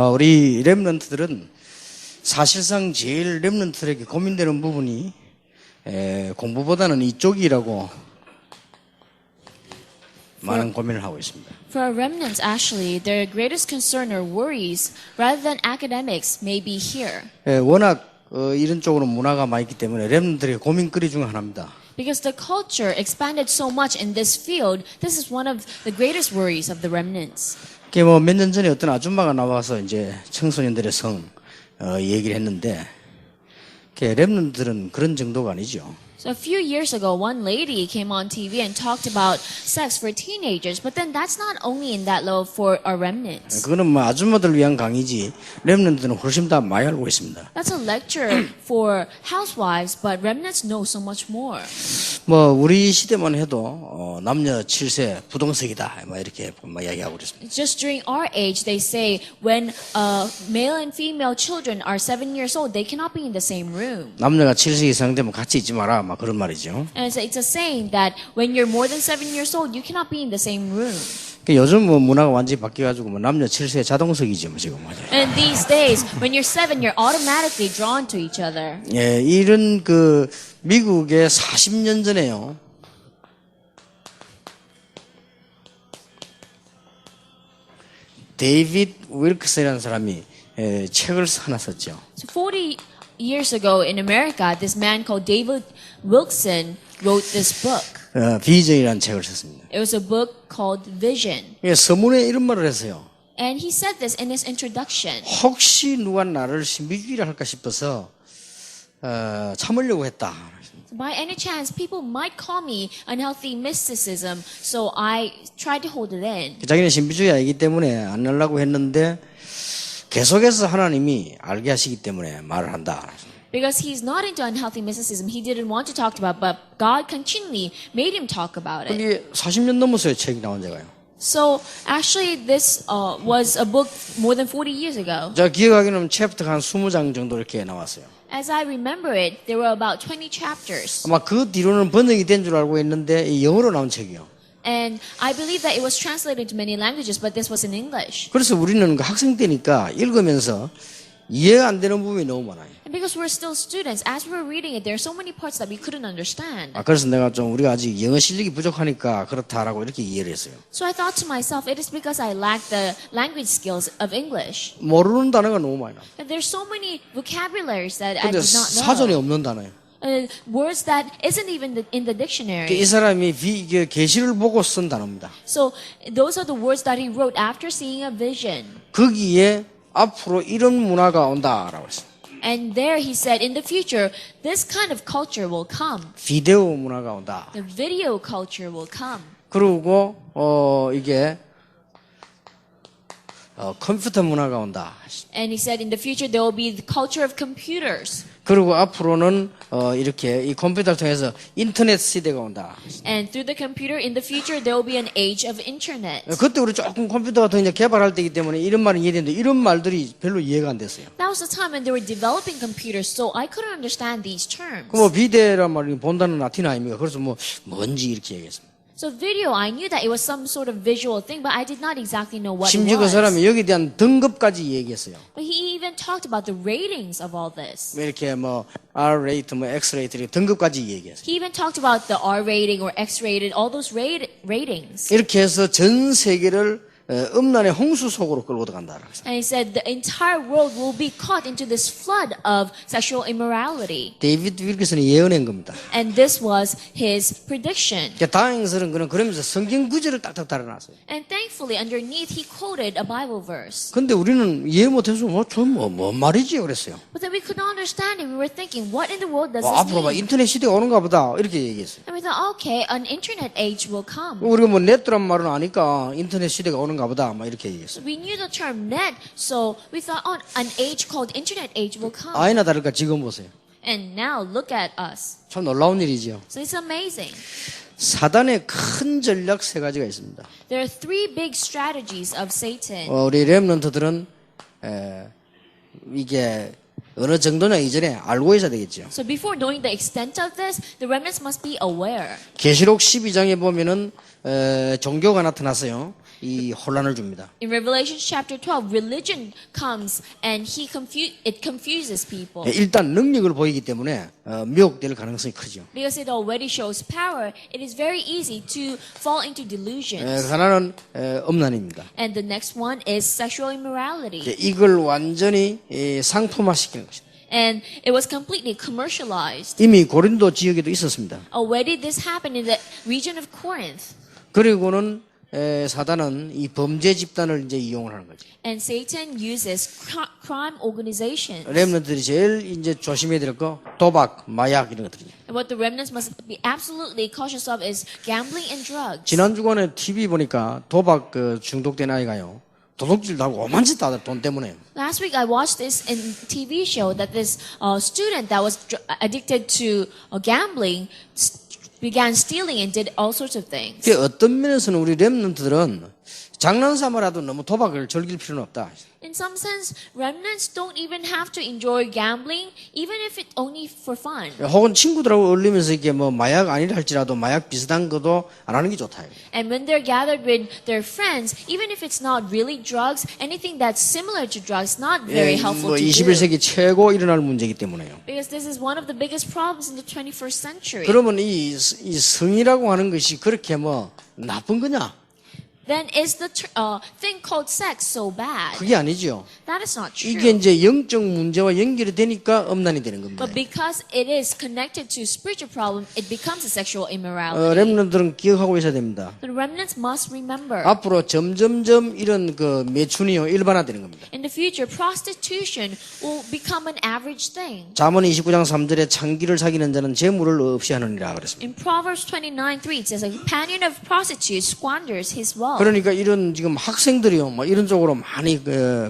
우리 렘넌트들은 사실상 제일 렘넌트들에게 고민되는 부분이 공부보다는 이쪽이라고 많은 고민을 하고 있습니다. For our remnants, actually, their greatest concern or worries, rather than academics, may be here. 워낙 이런 쪽으로 문화가 많이 있기 때문에 렘넌트들의 고민거리 중 하나입니다. Because the culture expanded so much in this field, this is one of the greatest worries of the remnants. 몇 년 전에 어떤 아줌마가 나와서 이제 청소년들의 성 얘기를 했는데 렘넌트들은 그런 정도가 아니죠. So a few years ago, one lady came on TV and talked about sex for teenagers, but then that's not only in that level for our remnants. 그거는 뭐 아줌마들 위한 강의지 렘넌트들은 훨씬 더 많이 알고 있습니다. That's a lecture for housewives, but remnants know so much more. 우리 시대만 해도 남녀 7세 부동석이다 이렇게 이야기하고 그랬습니다. Just during our age, they say when male and female children are 7 years old, they cannot be in the same room. 남녀가 7세 이상 되면 같이 있지 마라 그런 말이죠. And it's a saying that when you're more than 7 years old, you cannot be in the same room. 요즘 문화가 완전히 바뀌어가지고 남녀 7세 자동석이죠 지금. And these days, when you're 7, you're automatically drawn to each other. 이런 미국의 40년 전에요. 데이비드 윌크스라는 사람이 책을 하나 썼죠. So 40 years ago in America, this man called David Wilson wrote this book. 비전이라는 책을 썼습니다. It was a book called Vision. 서문에 이런 말을 했어요. And he said this in his introduction. 혹시 누가 나를 신비주의라 할까 싶어서 참으려고 했다. By any chance, people might call me unhealthy mysticism, so I tried to hold it in. 자기는 신비주의 아니기 때문에 안 하려고 했는데 계속해서 하나님이 알게 하시기 때문에 말을 한다. Because he's not into unhealthy mysticism, he didn't want to talk about, but God continually made him talk about it. 이게 40년 넘었어요 책이 나온 지가요. So actually, this was a book more than 40 years ago. 제가 기억하기로는 챕터가 한 20장 정도 이렇게 나왔어요. As I remember it, there were about 20 chapters. 아마 그 뒤로는 번역이 된 줄 알고 있는데 영어로 나온 책이요. And I believe that it was translated into many languages, but this was in English. 그래서 우리는 학생 때니까 읽으면서 이해가 안 되는 부분이 너무 많아요. And because we're still students, as we were reading it, there are so many parts that we couldn't understand. 그래서 내가 우리가 아직 영어 실력이 부족하니까 그렇다라고 이렇게 이해를 했어요. So I thought to myself, it is because I lack the language skills of English. 모르는 단어가 너무 많이 나와요. And there's so many vocabularies that I 근데 did not know. 사전에 없는 단어예요. Words that isn't even in the dictionary. 이 사람이 계시를 보고 쓴 단어입니다. So those are the words that he wrote after seeing a vision. 거기에 앞으로 이런 문화가 온다라고 했어요. And there he said, in the future, this kind of culture will come. 비디오 문화가 온다. The video culture will come. 그리고 이게 컴퓨터 문화가 온다. And he said, in the future, there will be the culture of computers. 그리고 앞으로는 이렇게 이 컴퓨터를 통해서 인터넷 시대가 온다. And through the computer, in the future, there will be an age of internet. 그때 우리 조금 컴퓨터가 더 이제 개발할 때이기 때문에 이런 말은 이해되는데 이런 말들이 별로 이해가 안 됐어요. That was the time when they were developing computers, so I couldn't understand these terms. 비데오란 말이 본다는 라틴 아닙니까? 그래서 뭔지 이렇게 얘기했습니다. So video, I knew that it was some sort of visual thing, but I did not exactly know what it 심지어 그 was. 사람이 여기에 대한 등급까지 얘기했어요. But he even talked about the ratings of all this. 이렇게 R rate, X rate 이렇게 등급까지 얘기했어요. He even talked about the R rating or X rated, all those ratings. 이렇게 해서 전 세계를 음란의 홍수 속으로 끌고 들어간다. And he said the entire world will be caught into this flood of sexual immorality. 데이비드 윌슨이 예언한 겁니다. And this was his prediction. 다행스러운 거는 그러면서 성경 구절을 딱딱 달아놨어요. And thankfully, underneath, he quoted a Bible verse. 근데 우리는 이해 못해서 뭔 말이지 그랬어요. But then we could not understand it. We were thinking, what in the world does this 앞으로 mean? 인터넷 시대가 오는가 보다 이렇게 얘기했어요. And we thought, okay, an internet age will come. 우리가 넷이란 말은 아니까 인터넷 시대가 오는가 보다 이렇게 얘기했어요. We knew the term net, so we thought, oh, an age called internet age will come. 아니나 다를까 지금 보세요. And now look at us. 참 놀라운 일이죠. So it's amazing. 사단의 큰 전략 세 가지가 있습니다. There are three big strategies of Satan. 우리 렘넌트들은 이게 어느 정도냐 이전에 알고 있어야 되겠죠. So before knowing the extent of this, the remnants must be aware. 계시록 12장에 보면은 종교가 나타났어요. 이 혼란을 줍니다. In Revelation chapter 12, religion comes and it confuses people. 일단 능력을 보이기 때문에 미혹될 가능성이 크죠. Because it already shows power, it is very easy to fall into delusions. 하나는 음란입니다. And the next one is sexual immorality. 이걸 완전히 상품화시키는 것입니다. And it was completely commercialized. 이미 고린도 지역에도 있었습니다. Already this happened in the region of Corinth. 그리고는 사단은 이 범죄 집단을 이제 이용을 하는 거죠. And Satan uses crime organizations. 렘넌트들이 제일 이제 조심해야 될 거 도박, 마약 이런 것들이죠. And what the remnants must be absolutely cautious of is gambling and drugs. 지난 주간에 TV 보니까 도박 중독된 아이가요. 도둑질도 하고 오만 짓 다 돈 때문에. Last week I watched this in TV show that this student that was addicted to gambling began stealing and did all sorts of things. 어떤 면에서는 우리 렘넌트들은 장난삼아라도 너무 도박을 즐길 필요는 없다. In some sense, remnants don't even have to enjoy gambling, even if it's only for fun. 혹은 친구들하고 어울리면서 이게 뭐 마약 아니라 할지라도 마약 비슷한 것도 안 하는 게 좋다. And when they're gathered with their friends, even if it's not really drugs, anything that's similar to drugs, not very helpful 뭐 to do. 21세기 최고 일어날 문제이기 때문에요. Because this is one of the biggest problems in the 21st century. 그러면 이 성이라고 하는 것이 그렇게 뭐 나쁜 거냐? Then is the thing called sex so bad? 그게 아니죠. That is not true. 이게 이제 영적 문제와 연결이 되니까 음란이 되는 겁니다. But because it is connected to spiritual problem, it becomes a sexual immorality. 렘넌트들은 기억하고 있어야 됩니다. The remnants must remember. 앞으로 점점점 이런 매춘이요 일반화되는 겁니다. In the future, prostitution will become an average thing. 잠언 29장 3절에 창기를 사귀는 자는 재물을 없이 하느니라 그랬습니다. In Proverbs 29:3, it says, "A companion of prostitutes squanders his wealth." 그러니까 이런 지금 학생들이요, 뭐 이런 쪽으로 많이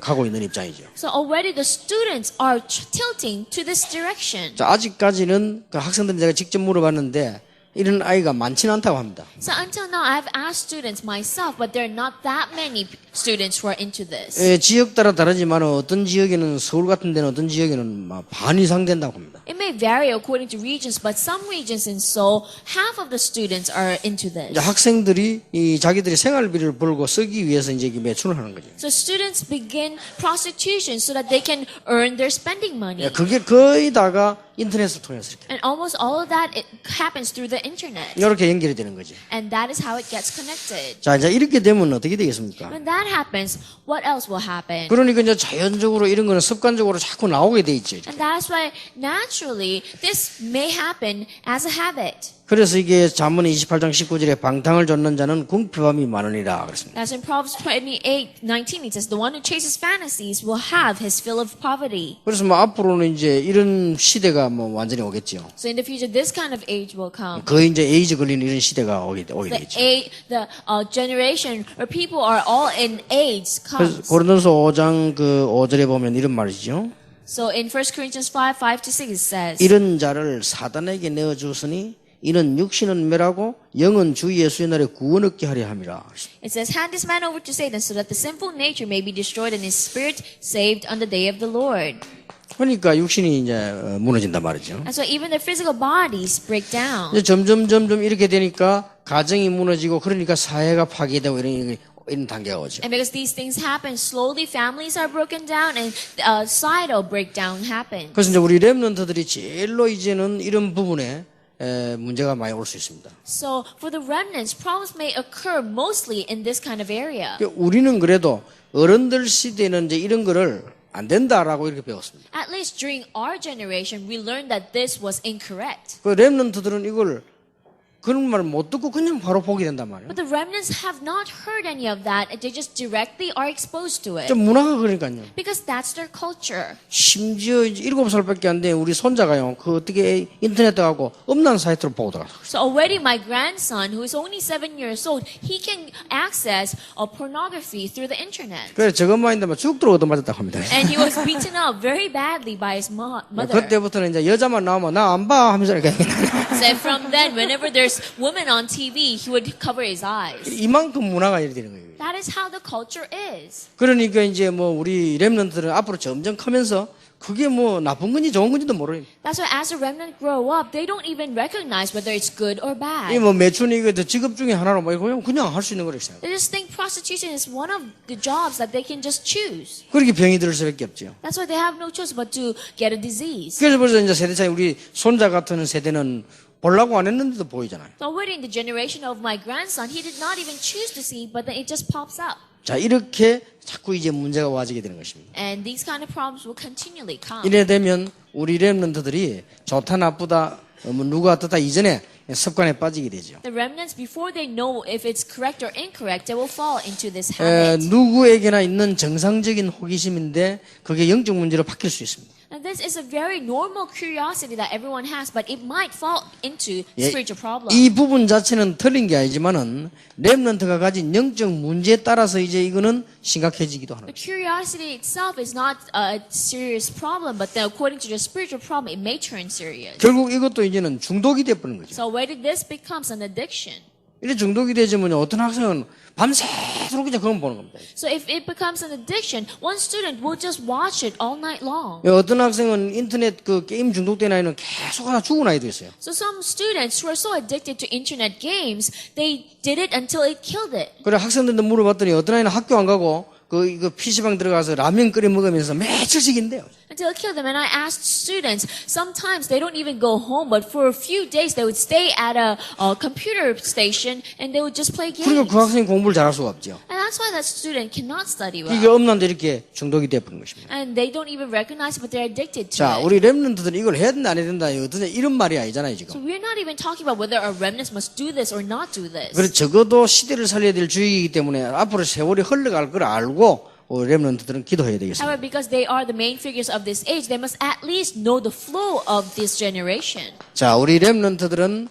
가고 있는 입장이죠. So already the students are tilting to this direction. 자, 아직까지는 그 학생들 제가 직접 물어봤는데 이런 아이가 많지는 않다고 합니다. So until now, I've asked students myself, but there are not that many students who are into this. 지역 따라 다르지만 어떤 지역에는 서울 같은 데는 어떤 지역에는 반 이상 된다고 합니다. It may vary according to regions, but some regions in Seoul, half of the students are into this. 이제 학생들이 자기들이 생활비를 벌고 쓰기 위해서 이제 매춘을 하는 거죠. So students begin prostitution so that they can earn their spending money. 그게 거의 다가 인터넷을 통해서 이렇게. And almost all of that it happens through the internet. 이렇게 연결이 되는 거죠. And that is how it gets connected. 자, 이제 이렇게 되면 어떻게 되겠습니까? When that happens, what else will happen? 그러니까 이제 자연적으로 이런 거는 습관적으로 자꾸 나오게 돼 있죠. And that's why naturally this may happen as a habit. 그래서 이게 잠언 28장 19절에 방탕을 좇는 자는 궁핍함이 많으니라 그랬습니다. As in Proverbs 28:19, it says, "The one who chases fantasies will have his fill of poverty." 그래서 뭐 앞으로는 이제 이런 시대가 뭐 완전히 오겠죠. So in the future, this kind of age will come. 거의 이제 에이즈 걸리는 이런 시대가 오게 되겠죠. The generation where people are all in AIDS 그래서 comes. 고린도서 5장 5절에 보면 이런 말이죠. So in 1 Corinthians 5:5-6, it says, 이런 자를 사단에게 내어 주으니 이는 육신은 멸하고 영은 주 예수의 날에 구원 얻게 하려 함이라. it says, "Hand this man over to Satan so that the sinful nature may be destroyed and his spirit saved on the day of the Lord." 그러니까 육신이 이제 무너진단 말이죠. And so even their physical bodies break down. 이제 점점 이렇게 되니까 가정이 무너지고 그러니까 사회가 파괴되고 이런 단계가 오죠. And because these things happen, slowly families are broken down and societal breakdown happens. 그래서 이제 우리 렘넌트들이 제일로 이제는 이런 부분에 문제가 많이 올 수 있습니다. So for the remnants, problems may occur mostly in this kind of area. 우리는 그래도 어른들 시대는 이제 이런 거를 안 된다라고 이렇게 배웠습니다. At least during our generation, we learned that this was incorrect. 그 렘넌트들은 이걸 그런 말을 못 듣고 그냥 바로 보게 된단 말이에요. But the remnants have not heard any of that. They just directly are exposed to it. 좀 문화가 그러니까요. Because that's their culture. 심지어 이제 7살밖에 안 된 우리 손자가요. 그 어떻게 인터넷 가고 음란 사이트로 보더라. So already my grandson, who is only 7 years old, he can access pornography through the internet. 그래서 저것만 있는데 죽도록 얻어맞았다고 합니다. And he was beaten up very badly by his mother. 그때부터는 이제 여자만 나오면 나 안 봐 하면서 이렇게 So from then, whenever there's women on TV, he would cover his eyes. 이만큼 문화가 이렇게 되는 거예요. That is how the culture is. 그러니까 이제 뭐 우리 렘넌트들은 앞으로 점점 크면서 그게 뭐 나쁜 건지 좋은 건지도 모르요. That's why as the remnant grow up, they don't even recognize whether it's good or bad. 이 뭐 매춘이 이거 직업 중에 하나로 뭐 그냥 할 수 있는 거라고 생각. They just think prostitution is one of the jobs that they can just choose. 그렇게 병이 들 수밖에 없죠. That's why they have no choice but to get a disease. 그래서 벌써 이제 세대 차이 우리 손자 같은 세대는 보려고 안 했는데도 보이잖아요. So already in the generation of my grandson, he did not even choose to see, but then it just pops up. 자, 이렇게 자꾸 이제 문제가 와지게 되는 것입니다. And these kind of problems will continually come. 이래 되면 우리 렘넌트들이 좋다 나쁘다 뭐 누가 어떻다 이전에 습관에 빠지게 되죠. The remnants, before they know if it's correct or incorrect, they will fall into this habit. 누구에게나 있는 정상적인 호기심인데 그게 영적 문제로 바뀔 수 있습니다. And this is a very normal curiosity that everyone has, but it might fall into spiritual problems. 이 부분 자체는 틀린 게 아니지만은 렘넌트가 가진 영적 문제에 따라서 이제 이거는 심각해지기도 하는 The 거죠. curiosity itself is not a serious problem, but then according to the spiritual problem, it may turn serious. 결국 이것도 이제는 중독이 돼버린 거죠. So where did this becomes an addiction? 이래 중독이 되지면 어떤 학생은 밤새도록 그냥 그건 보는 겁니다. So if it becomes an addiction, one student will just watch it all night long. 어떤 학생은 인터넷 그 게임 중독된 아이는 계속 하다 죽은 아이도 있어요. So some students who are so addicted to internet games, they did it until it killed it. 그래 학생들한테 물어봤더니 어떤 아이는 학교 안 가고 그 PC방 들어가서 라면 끓여 먹으면서 며칠씩 인데요. Until it killed them. And I asked students, sometimes they don't even go home, but for a few days they would stay at a computer station and they would just play games. 그러니까 그 학생이 공부를 잘할 수가 없죠. And that's why that student cannot study 이게 well. 없는데 이렇게 중독이 돼버린 것입니다. And they don't even recognize, but they're addicted to 자, it. 우리 렘넌트들은 이걸 해야 된다 안 해야 된다 어떤 이런 말이 아니잖아요 So 지금. we're not even talking about whether our remnants must do this or not do this. 그래서 적어도 시대를 살려야 될 주의이기 때문에 앞으로 세월이 흘러갈 걸 알고 렘넌트들은 기도해야 되겠습니다. However, because they are the main figures of this age, they must at least know the flow of this generation. 자, 우리 렘넌트들은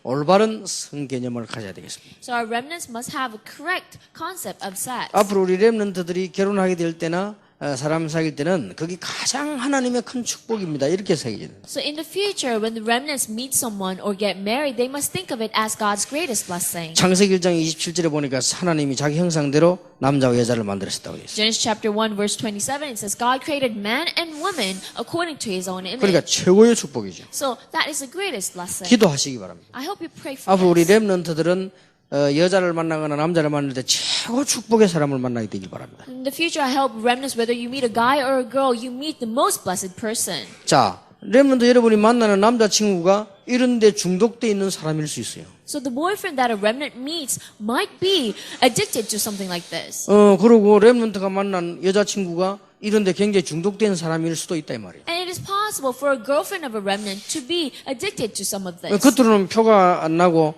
올바른 성 개념을 가져야 되겠습니다. So our remnants must have a correct concept of sex. 앞으로 우리 렘넌트들이 결혼하게 될 때나 사람 사귈 때는 그게 가장 하나님의 큰 축복입니다. 이렇게 생각해야 됩니다. So in the future, when the remnants meet someone or get married, they must think of it as God's greatest blessing. 창세기 1장 27절에 보니까 하나님이 자기 형상대로 남자와 여자를 만들었다고 되어 있어요. Genesis chapter 1 verse 27, it says God created man and woman according to his own image. 그러니까 최고의 축복이죠. So that is the greatest blessing. 기도하시기 바랍니다. I hope you pray for 앞으로 우리 this. 렘넌트들은 여자를 만나거나 남자를 만날 때 최고 축복의 사람을 만나게 되길 바랍니다. In the future, I hope remnants, whether you meet a guy or a girl, you meet the most blessed person. 자, 렘넌트 여러분이 만나는 남자친구가 이런 데 중독돼 있는 사람일 수 있어요. So the boyfriend that a remnant meets might be addicted to something like this. 그리고 렘넌트가 만난 여자친구가 이런 데 굉장히 중독된 사람일 수도 있다 이 말이에요. And it is possible for a girlfriend of a remnant to be addicted to some of this. 겉으로는 표가 안 나고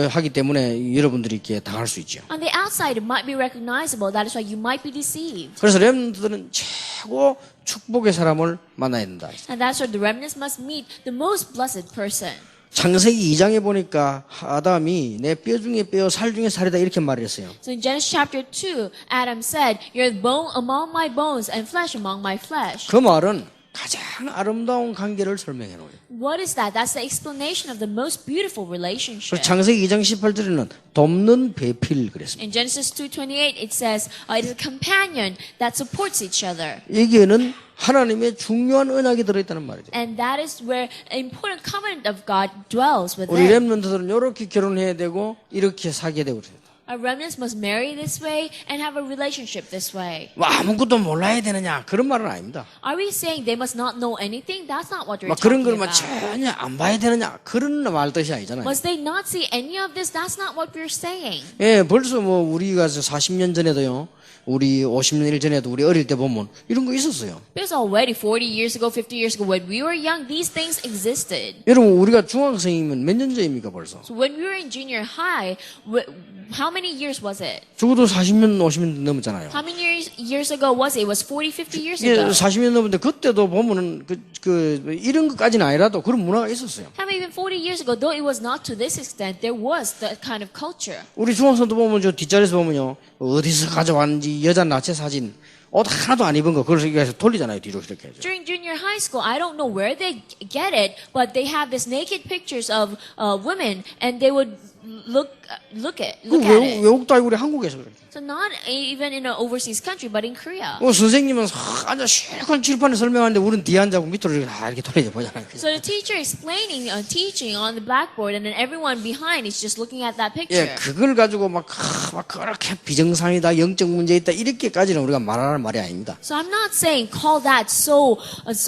하기 때문에 여러분들이 이렇게 당할 수 있죠. On the outside, it might be recognizable. That is why you might be deceived. 그래서 렘넌트들은 최고 축복의 사람을 만나야 된다. And that's why the remnants must meet the most blessed person. 창세기 2장에 보니까 아담이 내 뼈 중에 뼈, 살 중에 살이다 이렇게 말했어요. So in Genesis chapter 2, Adam said, "You're bone among my bones and flesh among my flesh." 그 말은 가장 아름다운 관계를 설명해 놓아요. What is that? That's the explanation of the most beautiful relationship. 창세기 2장 18절에는 돕는 배필 그랬습니다. In Genesis 2:28, it says, "It is a companion that supports each other." 여기에는 하나님의 중요한 언약이 들어있다는 말이죠. And that is where an important covenant of God dwells 우리 within. 렘넌트들은 이렇게 결혼해야 되고 이렇게 사귀어야 되고 그래요. Our remnants must marry this way and have a relationship this way. 뭐 아무것도 몰라야 되느냐 그런 말은 아닙니다. Are we saying they must not know anything? That's not what we're 막 그런 talking 걸 막 about. 전혀 안 봐야 되느냐 그런 말 뜻이 아니잖아요. Must they not see any of this? That's not what we're saying. 예, 벌써 뭐 우리가 40년 전에도요. 우리 50년 전에도 우리 어릴 때 보면 이런 거 있었어요. Because already 40 years ago, 50 years ago, when we were young, these things existed. 여러분 우리가 중학생이면 몇 년 전입니까 벌써? So when we were in junior high, how many years was it? 적어도 40년, 50년 넘었잖아요. How many years ago was it? It was 40, 50 years 예, ago. 40년 넘었는데 그때도 보면은 이런 것까지는 아니라도 그런 문화가 있었어요. How even 40 years ago, though it was not to this extent, there was that kind of culture. 우리 중학생도 보면 저 뒷자리에서 보면요. 어디서 가져왔는지 여자 나체 사진 옷 하나도 안 입은 거 그걸 여기서 돌리잖아요. 뒤로 이렇게 해서. During junior high school, I don't know where they get it, but they have this naked pictures of women, and they would look at it. 외국도 아니고 우리 한국에서 그래. So not even in an overseas country, but in Korea. 선생님은 앉아 실컷 칠판에 설명하는데 우리는 뒤에 앉아고 밑으로 이렇게 돌려 보잖아요. So the teacher explaining, teaching on the blackboard, and then everyone behind is just looking at that picture. 예, 그걸 가지고 막 그렇게 비정상이다, 영적 문제 있다 이렇게까지는 우리가 말하는 말이 아닙니다. So I'm not saying call that so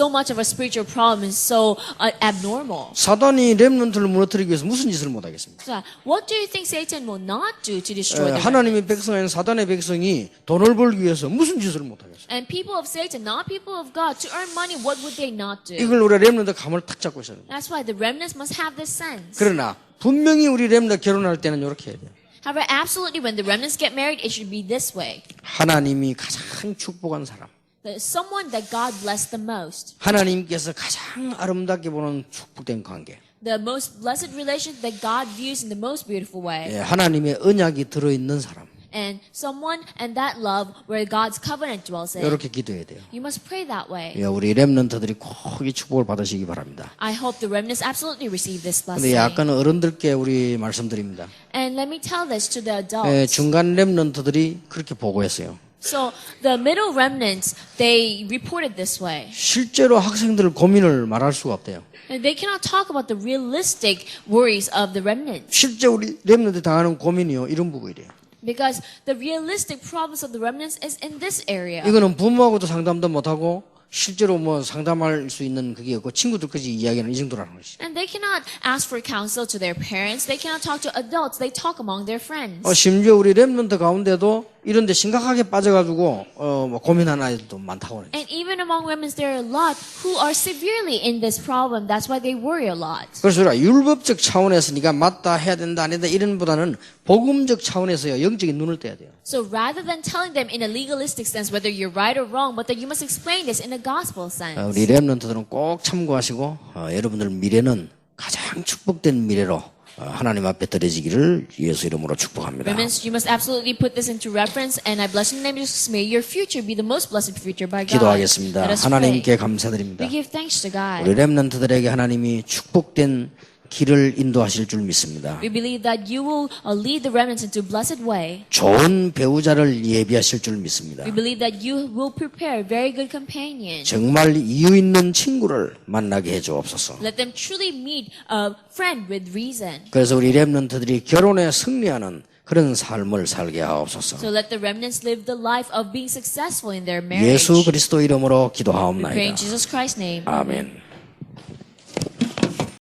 much of a spiritual problem and so abnormal. 사단이 렘넌트를 무너뜨리기 위해서 무슨 짓을 못 하겠습니까? So what do you think Satan will not do to destroy the 하나님의 백성인 사단의 백성이 돈을 벌기 위해서 무슨 짓을 못 하겠어요? And people of Satan, not people of God, to earn money, what would they not do? 이걸 우리 렘넌트 감을 탁 잡고 있어야 됩니다. That's why the remnants must have this sense. 그러나 분명히 우리 렘넌트 결혼할 때는 이렇게 해야 돼요. However, absolutely, when the remnants get married, it should be this way. 하나님이 가장 축복한 사람, Someone that God blessed the most. 하나님께서 가장 아름답게 보는 축복된 관계, The most blessed relation that God views in the most beautiful way. 예, 하나님의 언약이 들어있는 사람, And someone and that love where God's covenant dwells in. 이렇게 기도해야 돼요. You must pray that way. 예, 우리 렘넌트들이 꼭 이 축복을 받으시기 바랍니다. I hope the remnants absolutely receive this 근데 blessing. 약간 어른들께 우리 말씀드립니다. And let me tell this to the 예, adults. 중간 렘넌트들이 그렇게 보고했어요. So the middle remnants, they reported this way. 실제로 학생들 고민을 말할 수가 없대요. And they cannot talk about the realistic worries of the remnants. 실제 우리 렘넌트 당하는 고민이요 이런 부분이래요. Because the realistic problems of the remnants is in this area. 이거는 부모하고도 상담도 못하고 실제로 뭐 상담할 수 있는 그게 없고 친구들까지 이야기하는 이 정도라는 것이죠. And they cannot ask for counsel to their parents. They cannot talk to adults. They talk among their friends. 심지어 우리 렘넌트 가운데도 이런데 심각하게 빠져가지고 뭐 고민하는 아이들도 많다고 그래요. And even among remnants, there are a lot who are severely in this problem. That's why they worry a lot. 그래서 우리가 율법적 차원에서 네가 맞다 해야 된다 안 된다 이런 보다는 복음적 차원에서요 영적인 눈을 떼야 돼요. So rather than telling them in a legalistic sense whether you're right or wrong, but that you must explain this in a gospel sense. 우리 렘넌트들은 꼭 참고하시고 여러분들 미래는 가장 축복된 미래로 하나님 앞에 드려지기를 예수 이름으로 축복합니다. Remnants, you must absolutely put this into reference, and I bless in the name of Jesus. May your future be the most blessed future by God. 기도하겠습니다. Let us 하나님께 pray. 감사드립니다. We give thanks to God. 우리 렘넌트들에게 하나님이 축복된 길을 인도하실 줄 믿습니다. We believe that you will lead the remnants into blessed way. 좋은 배우자를 예비하실 줄 믿습니다. We believe that you will prepare very good companions. 정말 이유 있는 친구를 만나게 해주옵소서. Let them truly meet a friend with reason. 그래서 우리 렘넌트들이 결혼에 승리하는 그런 삶을 살게 하옵소서. So let the remnants live the life of being successful in their marriage. 예수 그리스도 이름으로 We pray in 기도하옵나이다. Jesus Christ's name. 아멘.